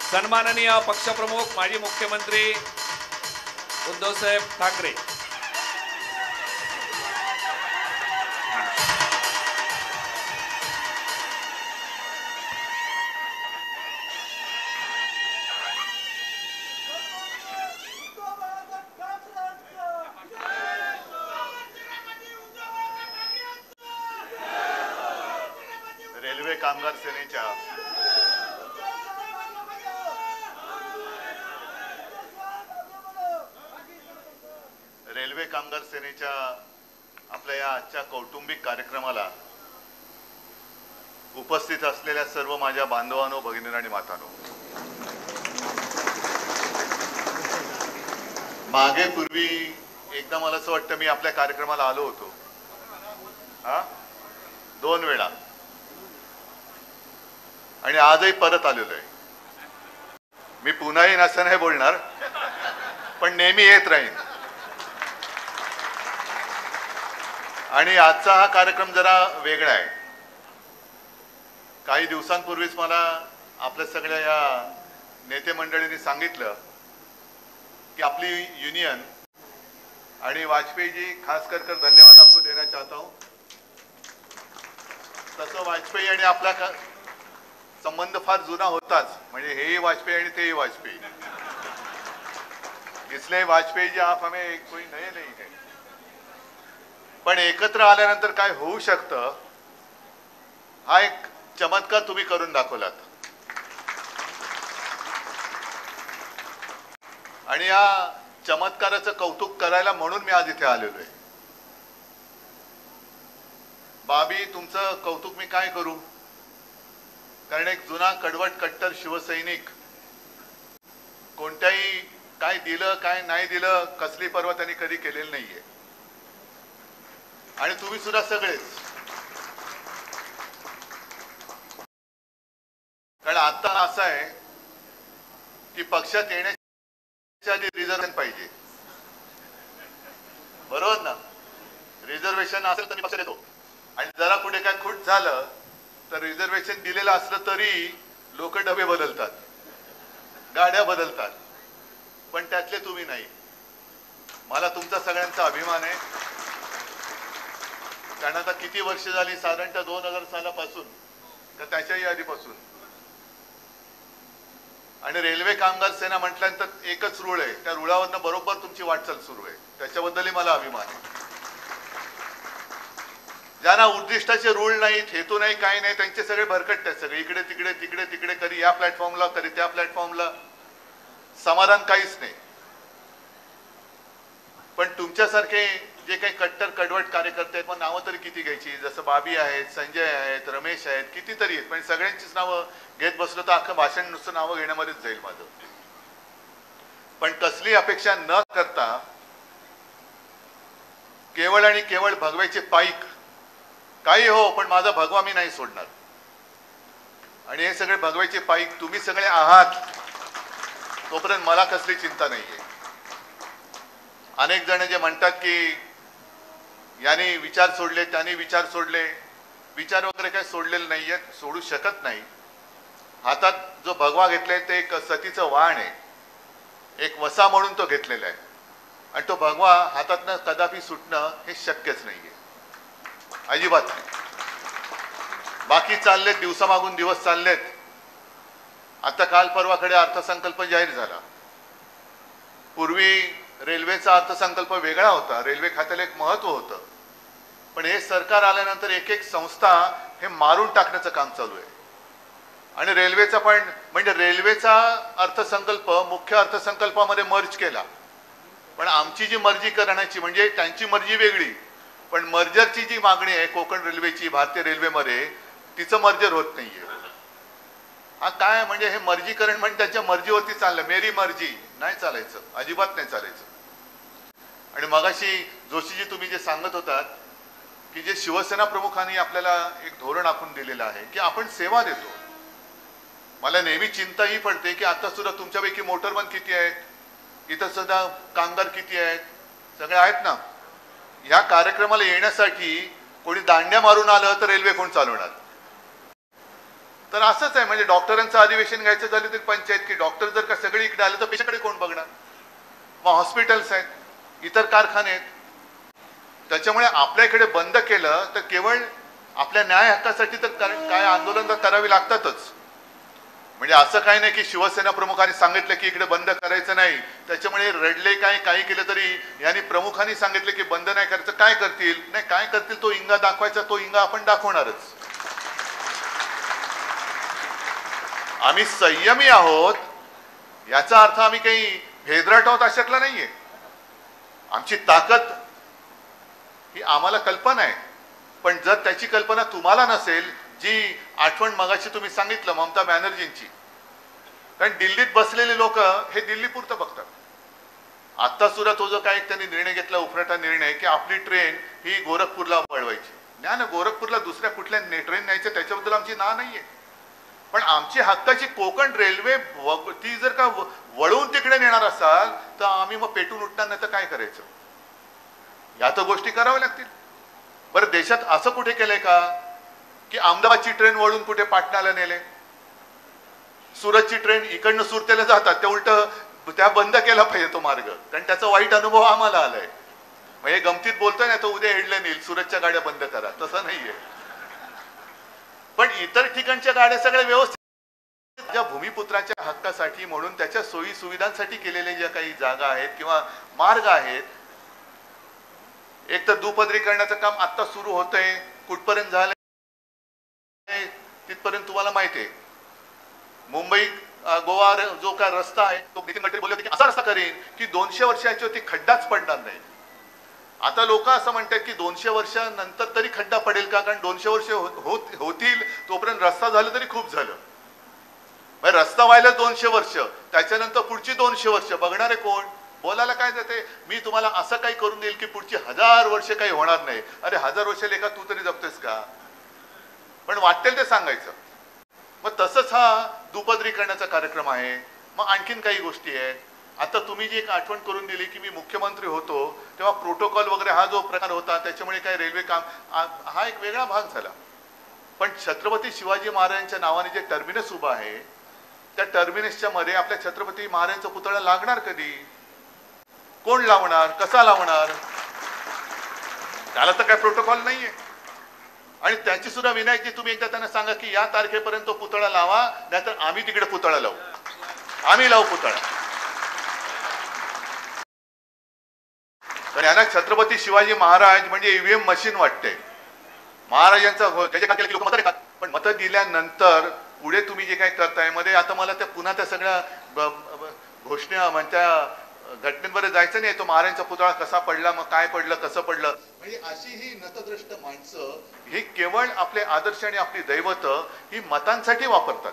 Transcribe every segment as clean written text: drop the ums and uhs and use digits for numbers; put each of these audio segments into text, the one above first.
सन्माननीय पक्षप्रमुख माजी मुख्यमंत्री उद्धवसाहेब ठाकरे, रेल्वे कामगार सेनेच्या आपल्या या आजच्या कौटुंबिक कार्यक्रमाला उपस्थित असलेल्या सर्व माझ्या बांधवांनो, भगिनींनो आणि मातांनो, मागे पूर्वी एकदा मला असं वाटतं मी आपल्या कार्यक्रमाला आलो होतो, 2 वेळा, आणि आजही परत आलेलो आहे. मी पुन्हाही असं नाही बोलणार, पण नेहमी येत राहीन. आणि आजचा हा कार्यक्रम जरा वेगळा आहे. काही दिवसांपूर्वीच मला आपल्या सगळ्या या नेते मंडळींनी सांगितलं की आपली युनियन आणि वाजपेयी जी खास कर धन्यवाद आपको देना चाहता हूं. तसं वाजपेयी आणि आपला संबंध फार जुना होताच, म्हणजे हेही वाजपेयी आणि तेही वाजपेयी, इसलिए वाजपेयी जी आप हमें कोई नए नहीं है. पण एकत्र आल्यानंतर काय होऊ शकतं हा एक चमत्कार तुम्ही करून दाखवलात. आणि या चमत्काराचं कौतुक करायला म्हणून मी आज इथे आलेलो आहे. बाबी, तुमचं कौतुक मी काय करू, कारण एक जुना कडवट कट्टर शिवसैनिक, कोणत्याही काय दिलं काय नाही दिलं कसली पर्वा त्यांनी कधी केलेली नाहीये. आणि तुम्ही सुद्धा सगळेच, कारण आता असं आहे की पक्षात येण्याच्या आधी रिझर्वेशन पाहिजे, बरोबर ना. रिझर्वेशन असेल तर मी पक्षात येतो, आणि जरा कुठे काय खूट झालं तर रिझर्वेशन दिलेलं असलं तरी लोक डबे बदलतात, गाड्या बदलतात, पण त्यातले तुम्ही नाही. मला तुमचा सगळ्यांचा अभिमान आहे, कारण आता किती वर्ष झाली, साधारणतः 2000 सालापासून तर त्याच्याही आधीपासून. आणि रेल्वे कामगार सेना म्हटल्यानंतर एकच रूळ आहे, त्या रुळावरनं बरोबर तुमची वाटचाल सुरू आहे, त्याच्याबद्दलही मला अभिमान आहे. ज्यांना उद्दिष्टाचे रूळ नाहीत, हेतू नाही, काही नाही, त्यांचे सगळे भरकटतात, सगळे इकडे तिकडे तिकडे तिकडे, कधी या प्लॅटफॉर्मला कधी त्या प्लॅटफॉर्मला, समाधान काहीच नाही. पण तुमच्यासारखे जे काही कट्टर कडवट कार्यकर्ते आहेत, मग नावं तरी किती घ्यायची, जसं बाबी आहेत, संजय आहेत, रमेश आहेत, कितीतरी आहेत, पण सगळ्यांचीच नावं घेत बसलो तर अख्खं भाषण नुसतं नावं घेण्यामध्येच जाईल माझं. पण कसली अपेक्षा न करता केवळ आणि केवळ भगवायचे पाईक, काही हो पण माझा भगवा मी नाही सोडणार. आणि हे सगळे भगवायचे पाईक तुम्ही सगळे आहात, तोपर्यंत मला कसली चिंता नाहीये. अनेक जण जे म्हणतात की यांनी विचार सोडले, त्यांनी विचार सोडले, विचार वगैरे काही सोडलेले नाहीयेत, सोडू शकत नाही. हातात जो भगवा घेतलाय ते एक सतीचं वाण आहे, एक वसा म्हणून तो घेतलेला आहे, आणि तो भगवा हातातनं कदापि सुटणं हे शक्यच नाहीये, अजिबात नाही. बाकी चाललेत, दिवसामागून दिवस चाललेत. आता काल परवाकडे अर्थसंकल्प जाहीर झाला. पूर्वी रेल्वेचा अर्थसंकल्प वेगळा होता, रेल्वे खात्याला एक महत्व होतं, पण हे सरकार आल्यानंतर एक एक संस्था हे मारून टाकण्याचं काम चालू आहे. आणि रेल्वेचा पण, म्हणजे रेल्वेचा अर्थसंकल्प मुख्य अर्थसंकल्पामध्ये मर्ज केला, पण आमची जी मर्जी करण्याची, म्हणजे त्यांची मर्जी वेगळी, पण मर्जरची जी मागणी आहे कोकण रेल्वेची भारतीय रेल्वेमध्ये, तिचं मर्जर होत नाहीये. हा काय, म्हणजे हे मर्जीकरण म्हणजे त्याच्या मर्जीवरती चाललं, मेरी मर्जी नाही चालायचं, अजिबात नाही चालायचं. आणि मगाशी जोशीजी तुम्ही जे सांगत होतात की जे शिवसेना प्रमुखांनी आपल्याला एक धोरण आखून दिलेलं आहे की आपण सेवा देतो, मला नेहमी चिंता ही पडते की आता सुद्धा तुमच्यापैकी मोटरमन किती आहेत, इथं सुद्धा कामगार किती आहेत, सगळे आहेत ना. ह्या कार्यक्रमाला येण्यासाठी कोणी दांड्या मारून आलं तर रेल्वे कोण चालवणार, तर असंच आहे. म्हणजे डॉक्टरांचं अधिवेशन घ्यायचं झालं तरी पंचायत, की डॉक्टर जर का सगळे इकडे आले तर पेशंटकडे कोण बघणार? मग हॉस्पिटल्स आहेत, इतर कारखाने आहेत. त्याच्यामुळे आपल्या इकडे बंद केलं तर केवळ आपल्या न्याय हक्कासाठी तर काय आंदोलन करावी लागतातच. म्हणजे असं काही नाही की शिवसेना प्रमुखांनी सांगितलं की इकडे बंद करायचं नाही, त्याच्यामुळे रडले काय काही केलं तरी यांनी प्रमुखांनी सांगितलं की बंद नाही करायचं, काय करतील? नाही, काय करतील तो इंगा दाखवायचा, तो इंगा आपण दाखवणारच. आम्ही संयमी आहोत याचा अर्थ आम्ही काही भेदराट आहोत अशातला नाहीये. आमची ताकद ही आम्हाला कल्पना आहे, पण जर त्याची कल्पना तुम्हाला नसेल, जी आठवण मगाशी तुम्ही सांगितलं ममता बॅनर्जींची, कारण दिल्लीत बसलेले लोक हे दिल्लीपुरतं बघतात. आता सुद्धा तो जो काय त्यांनी निर्णय घेतला, उफराटा निर्णय, की आपली ट्रेन ही गोरखपूरला वळवायची. ना गोरखपूरला दुसऱ्या कुठल्या ट्रेन न्यायचं त्याच्याबद्दल आमची ना नाहीये, पण आमची हक्काची कोकण रेल्वे ती जर का वळवून तिकडे नेणार असाल तर आम्ही मग पेटून उठणार, नाही तर काय करायचं? या तर गोष्टी कराव्या लागतील. बरं, देशात असं कुठे केलंय का की अहमदाबादची ट्रेन वळून कुठे पाटणाला नेले? सुरतची ट्रेन इकडनं सुरतेला जातात, त्या उलट त्या बंद केला पाहिजे तो मार्ग, कारण त्याचा वाईट अनुभव आम्हाला आलाय. म्हणजे गमतीत बोलतोय ना, तर उद्या हेडलाईन येईल सुरतच्या गाड्या बंद करा, तसं नाहीये. पण इतर ठिकाणच्या गाड्या सगळ्या व्यवस्थित ज्या भूमिपुत्राच्या हक्कासाठी म्हणून त्याच्या सोयी सुविधांसाठी केलेल्या ज्या काही जागा आहेत किंवा मार्ग आहेत, एक तर दुपदरीकरणाचं काम आता सुरू होतंय, कुठपर्यंत झालंय तिथपर्यंत तुम्हाला माहिती आहे. मुंबई गोवा जो काय रस्ता आहे तो नितीन गडकरी बोलले होते की असा रस्ता करेन की 200 वर्षाची होती खड्डाच पडणार नाही. आता लोक असं म्हणतात की 200 वर्षानंतर तरी खड्डा पडेल का, कारण 200 वर्ष होतील तोपर्यंत रस्ता झालं तरी खूप झालं. रस्ता व्हायला 200 वर्ष, त्याच्यानंतर पुढची 200 वर्ष बघणारे कोण? बोलायला काय जाते, मी तुम्हाला असं काही करून देईल की पुढची 1000 वर्ष काही होणार नाही. अरे 1000 वर्ष लेखा तू तरी जगतोस का? पण वाटेल ते सांगायचं. मग तसंच हा दुपदरीकरणाचा कार्यक्रम आहे. मग आणखीन काही गोष्टी आहेत. आता तुम्ही जी एक आठवण करून दिली की मी मुख्यमंत्री होतो तेव्हा प्रोटोकॉल वगैरे हा जो प्रकार होता त्याच्यामुळे काय रेल्वे काम, हा एक वेगळा भाग झाला. पण छत्रपती शिवाजी महाराजांच्या नावाने जे टर्मिनस उभं आहे त्या टर्मिनसच्या मध्ये आपल्या छत्रपती महाराजांचा पुतळा लागणार कधी? कोण लावणार? कसा लावणार? त्याला तर काय प्रोटोकॉल नाहीये. आणि त्याची सुद्धा विनायकजी तुम्ही एकदा त्यांना सांगा की या तारखेपर्यंत तो पुतळा लावा, नाहीतर आम्ही तिकडे पुतळा लावू, आम्ही लावू पुतळा. तर यांना छत्रपती शिवाजी महाराज म्हणजे ईव्हीएम मशीन वाटते. महाराजांचा त्याच्या काय लोक मत देतात, पण मतं दिल्यानंतर पुढे तुम्ही जे काय करताय मध्ये, आता मला त्या पुन्हा त्या सगळ्या घोषणा म्हणजे घटनेवर जायचं नाही. तो महाराजांचा पुतळा कसा पडला, मग काय पडलं, कसं पडलं, म्हणजे अशी ही नतद्रष्ट माणसं ही केवळ आपले आदर्श आणि आपली दैवत ही मतांसाठी वापरतात.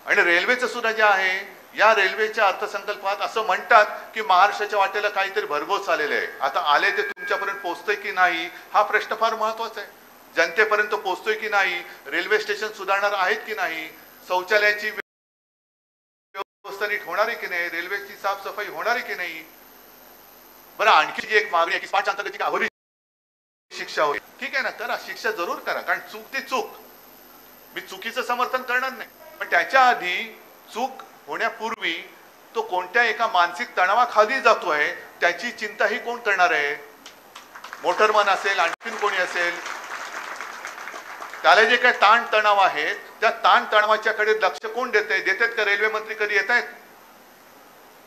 आणि रेल्वेचं सुद्धा जे आहे, या रेल्वेच्या अर्थसंकल्पात असं म्हणतात की महाराष्ट्राच्या वाटेला काहीतरी भरघोस आलेले आहे. आता आले ते तुमच्यापर्यंत पोहोचतोय की नाही हा प्रश्न फार महत्वाचा आहे. जनतेपर्यंत पोहोचतोय की नाही, रेल्वे स्टेशन सुधारणार आहेत की नाही, शौचालयाची व्यवस्था नीट होणार आहे की नाही, रेल्वेची साफसफाई होणार आहे की नाही. बरं, आणखी जी एक मागणी आहे की 5 अंतर्गत अघोरी शिक्षा होईल. ठीक आहे ना, करा, शिक्षा जरूर करा, कारण चूक ती चूक. मी चुकीचं समर्थन करणार नाही, पण त्याच्या आधी चूक होण्यापूर्वी तो कोणत्या एका मानसिक तणावाखाली जातोय त्याची चिंता ही कोण करणार आहे? मोटरमन असेल, आणखीन कोणी असेल, त्याला जे काही ताण तणाव आहेत त्या ताण तणावाच्याकडे लक्ष कोण देतात का? रेल्वे मंत्री कधी येत आहेत?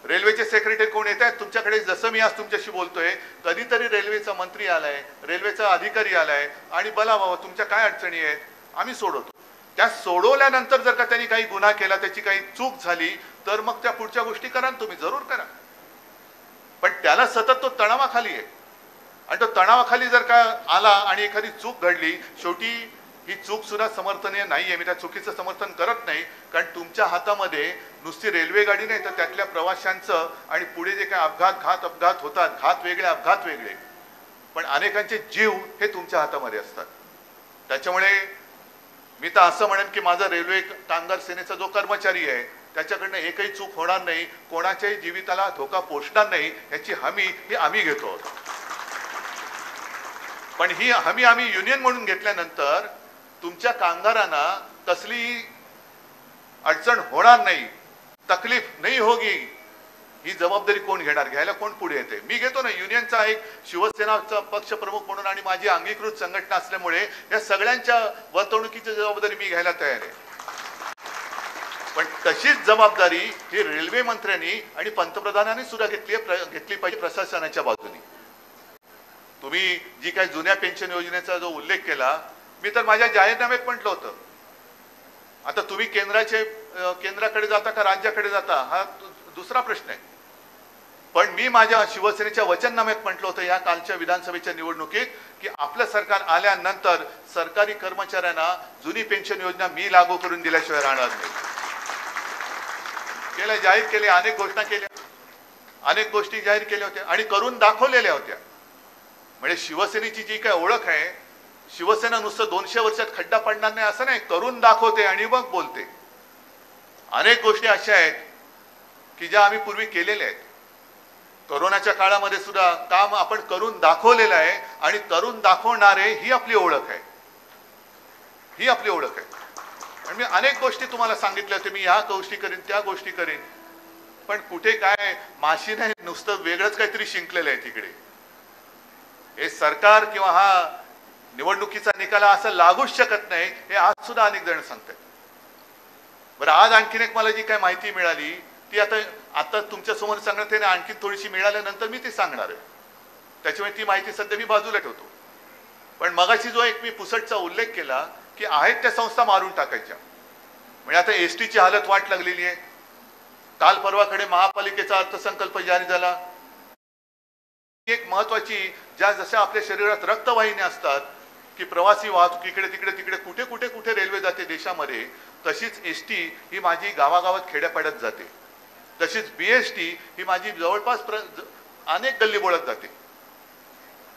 रेल्वेचे सेक्रेटरी कोण येत आहेत तुमच्याकडे? जसं मी आज तुमच्याशी बोलतोय, कधीतरी रेल्वेचा मंत्री आलाय, रेल्वेचा अधिकारी आलाय आणि बोला बाबा तुमच्या काय अडचणी आहेत, आम्ही सोडवतो. त्या सोडवल्यानंतर जर का त्यांनी काही गुन्हा केला, त्याची काही चूक झाली, तर मग त्या पुढच्या गोष्टी करा, तुम्ही जरूर करा. पण त्याला सतत तो तणावाखाली आहे, आणि तो तणावाखाली जर का आला आणि एखादी चूक घडली, शेवटी ही चूक सुद्धा समर्थनीय नाहीये. मी त्या चुकीचं समर्थन करत नाही, कारण तुमच्या हातामध्ये नुसती रेल्वे गाडी नाही तर त्यातल्या प्रवाशांचं आणि पुढे जे काही अपघात होतात, घात वेगळे अपघात वेगळे, पण अनेकांचे जीव हे तुमच्या हातामध्ये असतात. त्याच्यामुळे मी तर असं म्हणेन की माझा रेल्वे कामगार सेनेचा जो कर्मचारी आहे त्याच्याकडनं एकही चूक होणार नाही, कोणाच्याही जीविताला धोका पोचणार नाही याची हमी ही आम्ही घेतो. पण ही हमी आम्ही युनियन म्हणून घेतल्यानंतर तुमच्या कामगारांना कसली अडचण होणार नाही, तकलीफ नाही होगी, ही जबाबदारी कोण घेणार, घ्यायला कोण पुढे येते? मी घेतो ना. युनियनचा एक शिवसेनाचा पक्ष प्रमुख म्हणून आणि माझी अंगीकृत संघटना असल्यामुळे या सगळ्यांच्या वर्तणुकीची जबाबदारी मी घ्यायला तयार आहे. पण तशीच जबाबदारी ही रेल्वे मंत्र्यांनी आणि पंतप्रधानांनी सुद्धा घेतली पाहिजे प्रशासनाच्या बाजूने. तुम्ही जी काही जुन्या पेन्शन योजनेचा जो उल्लेख केला, मी तर माझ्या जाहीरनाम्यात म्हटलं होतं. आता तुम्ही केंद्राकडे जाता का राज्याकडे जाता हा दुसरा प्रश्न आहे. पण मी माझ्या शिवसेनेच्या वचननाम्यात म्हटलं होतं या कालच्या विधानसभेच्या निवडणुकीत की आपलं सरकार आल्यानंतर सरकारी कर्मचाऱ्यांना जुनी पेन्शन योजना मी लागू करून दिल्याशिवाय राहणार नाही. केलं, जाहीर केले, अनेक घोषणा केल्या, अनेक गोष्टी जाहीर केल्या होत्या आणि करून दाखवलेल्या होत्या. म्हणजे शिवसेनेची जी काय ओळख आहे, शिवसेना नुसतं 200 वर्षात खड्डा पडणार नाही असं नाही, करून दाखवते आणि मग बोलते. अनेक गोष्टी अशा आहेत की ज्या आम्ही पूर्वी केलेल्या आहेत. कोरोनाच्या काळामध्ये सुद्धा काम आपण करून दाखवलेलं आहे आणि करून दाखवणारे ही आपली ओळख आहे, ही आपली ओळख आहे. आणि मी अनेक गोष्टी तुम्हाला सांगितल्या होत्या, मी ह्या गोष्टी करीन, त्या गोष्टी करीन, पण कुठे काय माशी नाही, नुसतं वेगळंच काहीतरी शिंकलेलं आहे तिकडे. हे सरकार किंवा हा निवडणुकीचा निकाल असं लागूच शकत नाही, हे आज सुद्धा अनेक जण सांगतात. बरं, आज आणखीन एक मला जी काय माहिती मिळाली ती आता तुमच्या समोर सांगण्यात येईल, आणखी थोडीशी मिळाल्यानंतर मी ती सांगणार आहे. त्याच्यामुळे ती माहिती सध्या मी बाजूला ठेवतो. पण मगाशी जो एक मी पुसटचा उल्लेख केला की आहेत त्या संस्था मारून टाकायच्या, म्हणजे आता एसटीची हालत वाट लागलेली आहे. काल परवाकडे महापालिकेचा अर्थसंकल्प जारी झाला. एक महत्वाची, ज्या जशा आपल्या शरीरात रक्तवाहिन्या असतात की प्रवासी वाहतूक इकडे तिकडे कुठे कुठे कुठे रेल्वे जाते देशामध्ये, तशीच एसटी ही माझी गावागावात खेड्यापाड्यात जाते. तशीच बीएसटी ही माझी जवळपास अनेक गल्ली बोळत जाते.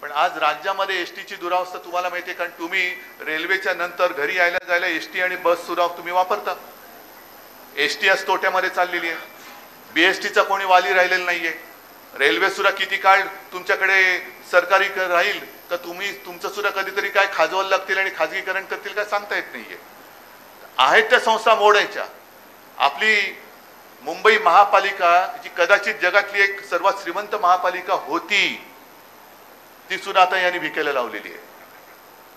पण आज राज्यामध्ये एसटीची दुरावस्था तुम्हाला माहिती आहे, कारण तुम्ही रेल्वेच्या नंतर घरी यायला जायला एसटी आणि बस सुद्धा तुम्ही वापरता. एसटी आज तोट्यामध्ये चाललेली आहे. बीएसटीचा कोणी वाली राहिलेला नाहीये. रेल्वे सुद्धा किती काळ तुमच्याकडे सरकारी राहील का तुमचं सुद्धा कधीतरी काय खाजवायला लागतील आणि खाजगीकरण करतील काय सांगता येत नाहीये. आहेत त्या संस्था मोडायच्या. आपली मुंबई महापालिका जी कदाचित जगातली एक सर्वात श्रीमंत महापालिका होती, ती सुद्धा आता यांनी भिकेला लावलेली आहे.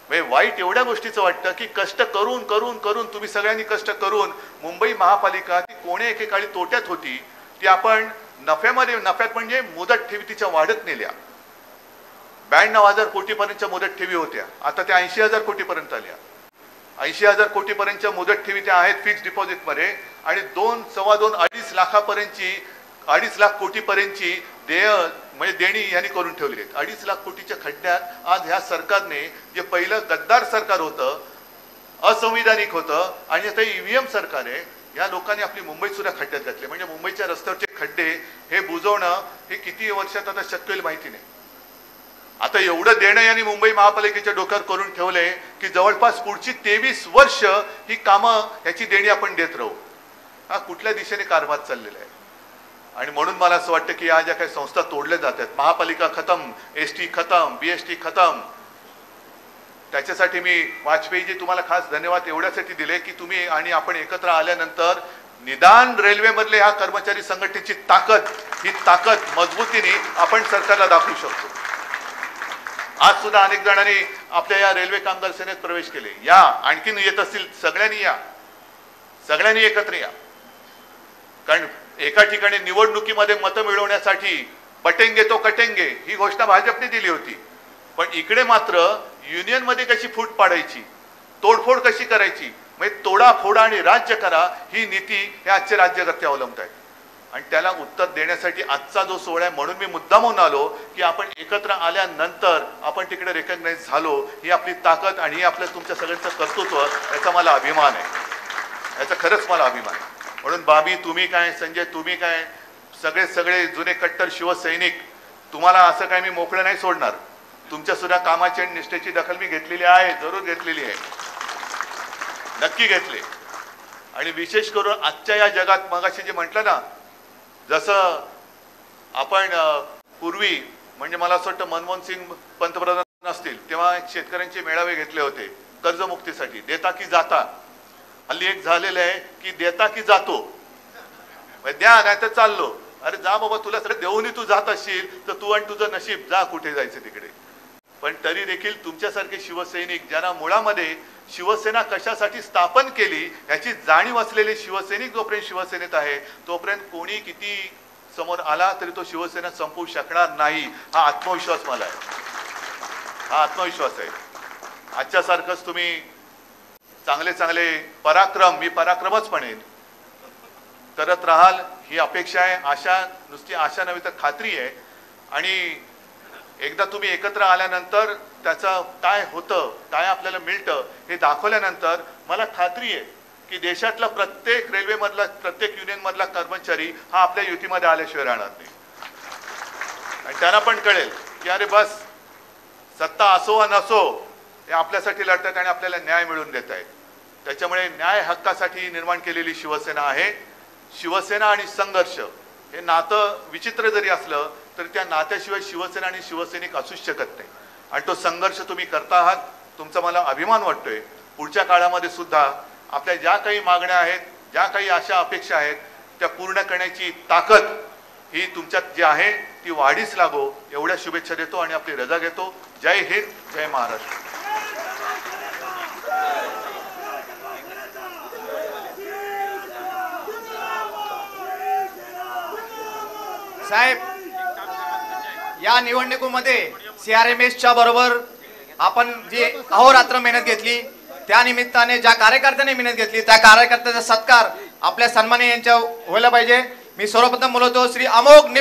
म्हणजे वाईट एवढ्या गोष्टीचं वाटतं की कष्ट करून करून करून तुम्ही सगळ्यांनी कष्ट करून मुंबई महापालिका ती कोण्या एकेकाळी तोट्यात होती, ती आपण नफ्यात म्हणजे मुदत ठेवी तिच्या वाढत नेल्या. 92,000 कोटीपर्यंतच्या मुदत ठेवी होत्या, आता त्या 80,000 कोटीपर्यंत आल्या. 80,000 कोटीपर्यंतच्या मुदत ठेवी त्या आहेत फिक्स्ड डिपॉझिटमध्ये आणि 2-2.5 लाखापर्यंतची 2.5 लाख कोटीपर्यंतची म्हणजे देणी यांनी करून ठेवली आहेत. 2.5 लाख कोटीच्या खड्ड्यात आज ह्या सरकारने, जे पहिलं गद्दार सरकार होतं, असंविधानिक होतं आणि आता ईव्हीएम सरकार आहे, या लोकांनी आपली मुंबई सुद्धा खड्ड्यात घातली. म्हणजे मुंबईच्या रस्त्यावरचे खड्डे हे बुजवणं हे किती वर्षात आता शक्य होईल माहिती नाही. आता एवढं देणं यांनी मुंबई महापालिकेच्या डोक्यावर करून ठेवलंय की जवळपास पुढची 23 वर्ष ही कामं ह्याची देणी आपण देत राहू. हा कुठल्या दिशेने कारभार चाललेला आहे. आणि म्हणून मला असं वाटतं की या ज्या काही संस्था तोडल्या जातात, महापालिका खतम, एसटी खतम, बीएसटी खतम, त्याच्यासाठी मी वाजपेयीजी तुम्हाला खास धन्यवाद एवढ्यासाठी दिले की तुम्ही आणि आपण एकत्र आल्यानंतर निदान रेल्वेमधले ह्या कर्मचारी संघटनेची ही ताकद मजबूतीने आपण सरकारला दाखवू शकतो. आज सुद्धा अनेक जणांनी आपल्या या रेल्वे कामगार सेनेत प्रवेश केले. या, आणखीन येत असतील, सगळ्यांनी या, सगळ्यांनी एकत्र या. कारण एका ठिकाणी निवडणुकीमध्ये मतं मिळवण्यासाठी बटेंगे तो कटेंगे ही घोषणा भाजपने दिली होती, पण इकडे मात्र युनियनमध्ये कशी फूट पाडायची, तोडफोड कशी करायची, म्हणजे तोडा फोडा आणि राज्य करा ही नीती हे आजचे राज्यकर्ते अवलंबत आहेत. आणि त्याला उत्तर देण्यासाठी आजचा जो सोहळा आहे, म्हणून मी मुद्दामून आलो की आपण एकत्र आल्यानंतर आपण तिकडे रेकग्नाइज झालो, ही आपली ताकद आणि ही आपलं तुमच्या सगळ्यांचं कर्तृत्व, याचा मला अभिमान आहे. याचा खरंच मला अभिमान आहे. म्हणून बाबी तुम्ही काय, संजय तुम्ही काय, सगळे जुने कट्टर शिवसैनिक, तुम्हाला असं काय मी मोकळं नाही सोडणार. तुमच्या सुद्धा कामाची आणि निष्ठेची दखल मी घेतलेली आहे, जरूर घेतलेली आहे, नक्की घेतले. आणि विशेष करून आजच्या या जगात मगाशी जे म्हटलं ना, जसं आपण पूर्वी म्हणजे मला असं वाटतं मनमोहन सिंग पंतप्रधान असतील तेव्हा शेतकऱ्यांचे मेळावे घेतले होते कर्जमुक्तीसाठी, देता की जाता. हल्ली एक झालेलं आहे की देता की जातो, द्या नाही तर चाललो. अरे जा बाबा, तुला सगळं देऊनही तू जात असशील तर तू आणि तुझं नशीब, जा कुठे जायचं तिकडे. पण तरी देखील तुमच्यासारखे शिवसैनिक ज्यांना मुळामध्ये शिवसेना कशासाठी स्थापन केली याची जाणीव असलेले शिवसैनिक जोपर्यंत शिवसेनेत आहे तोपर्यंत कोणी किती समोर आला तरी तो शिवसेना संपवू शकणार नाही, हा आत्मविश्वास मला आहे. हा आत्मविश्वास आहे. आजच्या सारखंच तुम्ही चांगले चांगले पराक्रम, मी पराक्रमच म्हणेन, करत राहाल ही अपेक्षा आहे. आशा, नुसती आशा नव्हे तर खात्री आहे. आणि एकदा तुम्ही एकत्र आल्यानंतर त्याचं काय होतं, काय आपल्याला मिळतं हे दाखवल्यानंतर मला खात्री आहे की देशातला प्रत्येक रेल्वेमधला, प्रत्येक युनियनमधला कर्मचारी हा आपल्या युतीमध्ये आल्याशिवाय राहणार नाही. आणि त्यांना पण कळेल की अरे बस, सत्ता असो वा नसो हे आपल्यासाठी लढतात आणि आपल्याला न्याय मिळवून देत आहेत. त्याच्यामुळे न्याय हक्कासाठी निर्माण केलेली शिवसेना आहे. शिवसेना आणि संघर्ष हे नातं विचित्र जरी असलं तरी त्या नात्याशिवाय शिवसेना आणि शिवसैनिक असूच शकत नाही. आणि तो संघर्ष तुम्ही करता आहात, तुमचा मला अभिमान वाटतोय. पुढच्या काळामध्ये सुद्धा आपल्या ज्या काही मागण्या आहेत, ज्या काही आशा अपेक्षा आहेत त्या पूर्ण करण्याची ताकद ही तुमच्यात जी आहे ती वाढीस लागो, एवढ्या शुभेच्छा देतो आणि आपली रजा घेतो. जय हिंद, जय महाराष्ट्र. साहेब, या निवडणुकीमध्ये CRMSच्या बरोबर आपण जी अहोरात्र मेहनत घेतली त्या निमित्ताने ज्या कार्यकर्त्यांनी मेहनत घेतली त्या कार्यकर्त्याचा सत्कार आपल्या सन्माननीय यांच्या व्हायला पाहिजे. मी सर्वप्रथम बोलतो श्री अमोघ